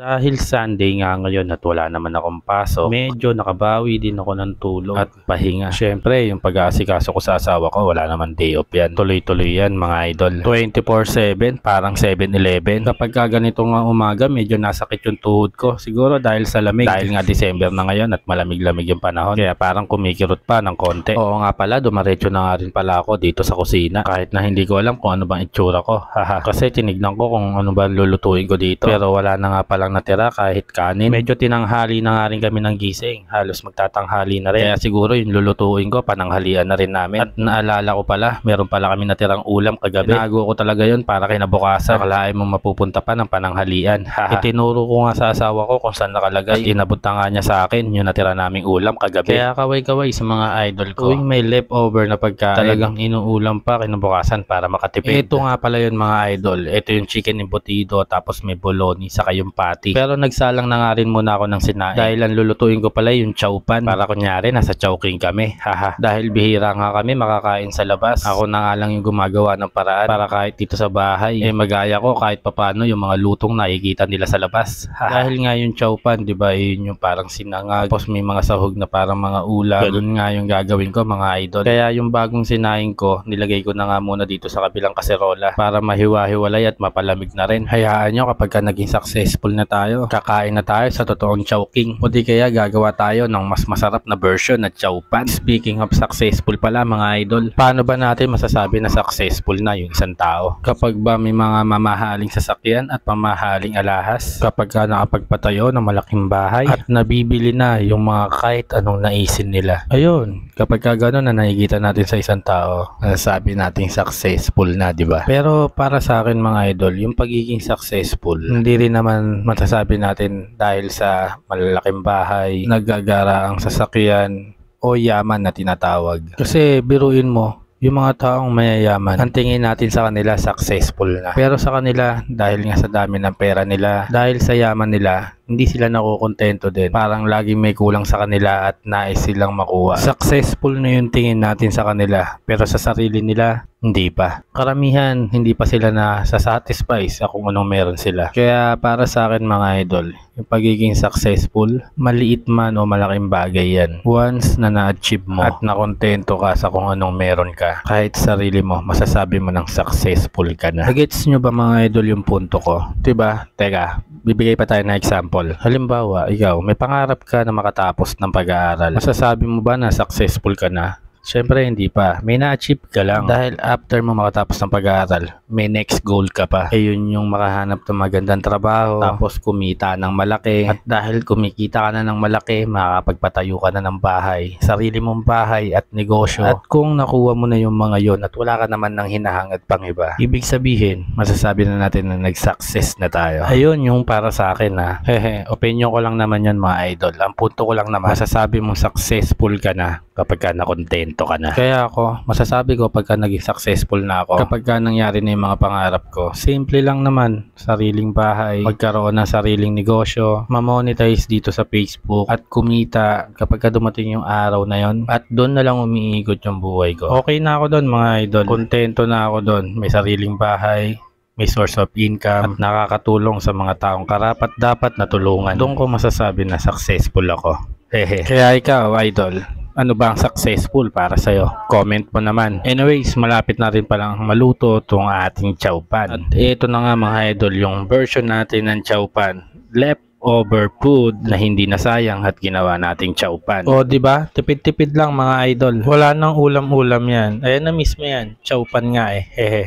Dahil Sunday nga ngayon at wala naman akong pasok, medyo nakabawi din ako ng tulog at pahinga. Syempre, yung pag-aasikaso ko sa asawa ko, wala naman day off yan. Tuloy-tuloy yan mga idol. 24/7, parang 7-Eleven. Kapag ganito nga umaga, medyo nasakit yung tuhod ko. Siguro dahil sa lamig. Dahil nga December na ngayon at malamig-lamig yung panahon. Kaya parang kumikirot pa ng konti. Oo nga pala, dumaretso na nga rin pala ako dito sa kusina. Kahit na hindi ko alam kung ano bang itsura ko. Haha. Kasi tinignan ko kung ano ba lulutuin ko dito. Pero wala na nga palang natira kahit kanin. Medyo tinanghali na nga rin kami ng gising. Halos magtatanghali na rin. Kaya siguro yung lulutuin ko pananghalian na rin namin. At naalala ko pala, meron pala kami natirang ulam kagabi. Tinago ko talaga yun para kinabukasan. Akalain mo mapupunta pa ng pananghalian. Itinuro ko nga sa asawa ko kung saan nakalagay. At inabot nga niya sa akin yung natira naming ulam kagabi. Kaya kaway-kaway sa mga idol ko. Tuwing may leftover na pagkain, talagang inuulam pa kinabukasan para makatipid. Ito nga pala yun mga idol. Ito yung chicken embutido tapos may bologna saka yung patty. Pero nagsalang na nga rin muna ako ng sinain dahil ang lulutuin ko pala yung chowpan para kunyari nasa chowking kami. Haha. Dahil bihira nga kami makakain sa labas. Ako na nga lang yung gumagawa ng paraan para kahit dito sa bahay magaya ko kahit papano yung mga lutong nakikita nila sa labas. Dahil nga yung chowpan, di ba, yun yung parang sinangag. Tapos may mga sahog na parang mga ulam. Ganun nga yung gagawin ko mga idol. Kaya yung bagong sinain ko, nilagay ko na nga muna dito sa kabilang kaserola para mahiwa-hiwalay at mapalamig na rin. Hayaan nyo kapag naging successful na tayo, kakain na tayo sa totoong chowking. O di kaya gagawa tayo ng mas masarap na version na chowpan. Speaking of successful pala mga idol, paano ba natin masasabi na successful na yung isang tao? Kapag ba may mga mamahaling sasakyan at mamahaling alahas, kapag ka nakapagpatayo ng malaking bahay at nabibili na yung mga kahit anong naisin nila. Ayun, kapag ka gano'n na nakikita natin sa isang tao, nasasabi natin successful na, di ba? Pero para sa akin mga idol, yung pagiging successful, hindi rin naman masasabi natin dahil sa malalaking bahay, naggagara ang sasakyan o yaman na tinatawag. Kasi biruin mo, yung mga taong mayayaman, ang tingin natin sa kanila successful na. Pero sa kanila, dahil nga sa dami ng pera nila, dahil sa yaman nila, hindi sila nakukontento din. Parang laging may kulang sa kanila at nais silang makuha. Successful na yung tingin natin sa kanila, pero sa sarili nila, hindi pa. Karamihan, hindi pa sila na sasatisfy sa kung anong meron sila. Kaya para sa akin mga idol, yung pagiging successful, maliit man o malaking bagay yan. Once na na-achieve mo at nakontento ka sa kung anong meron ka, kahit sarili mo, masasabi mo ng successful ka na. Nagets nyo ba mga idol yung punto ko? Diba? Teka, bibigay pa tayo ng example. Halimbawa, ikaw, may pangarap ka na makatapos ng pag-aaral. Masasabi mo ba na successful ka na? Siyempre hindi pa. May na-achieve ka lang. Dahil after mo makatapos ng pag-aaral, may next goal ka pa. Yun yung makahanap ng magandang trabaho, tapos kumita ng malaki. At dahil kumikita ka na ng malaki, makakapagpatayo ka na ng bahay. Sarili mong bahay at negosyo. At kung nakuha mo na yung mga yon at wala ka naman ng hinahangad pang iba, ibig sabihin, masasabi na natin na nag-success na tayo. Ayun yung para sa akin ha. Opinion ko lang naman yan mga idol. Ang punto ko lang naman, masasabi mong successful ka na kapag ka nakontento ka na. Kaya ako, masasabi ko pagka naging successful na ako, kapag ka nangyari na yung mga pangarap ko, simple lang naman, sariling bahay, magkaroon ng sariling negosyo, ma-monetize dito sa Facebook, at kumita kapag ka dumating yung araw na yon, at doon na lang umiikot yung buhay ko. Okay na ako doon mga idol, kontento na ako doon, may sariling bahay, may source of income, at nakakatulong sa mga taong karapat dapat na tulungan. Doon ko masasabi na successful ako. Kaya ikaw idol, ano ba ang successful para sa'yo? Comment mo naman. Anyways, malapit na rin palang maluto itong ating chowpan. At ito na nga mga idol, yung version natin ng chowpan. Leftover food na hindi nasayang at ginawa nating chowpan. O diba? Tipid-tipid lang mga idol. Wala nang ulam-ulam yan. Ayan na mismo yan. Chowpan nga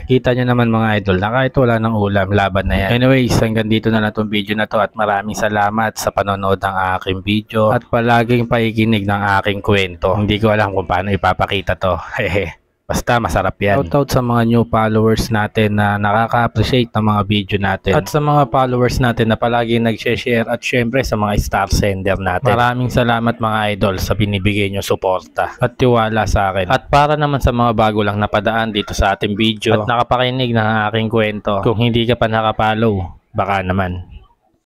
Kita nyo naman mga idol na kahit wala nang ulam, laban na yan. Anyways, hanggang dito na lang itong video na to at maraming salamat sa panonood ng aking video at palaging paikinig ng aking kwento. Hindi ko alam kung paano ipapakita to. Basta masarap yan. Shoutout sa mga new followers natin na nakaka-appreciate ng mga video natin. At sa mga followers natin na palagi nag-share at syempre sa mga star sender natin. Maraming salamat mga idol sa binibigay nyo suporta at tiwala sa akin. At para naman sa mga bago lang napadaan dito sa ating video at nakapakinig ng aking kwento, kung hindi ka pa nakapollow, baka naman.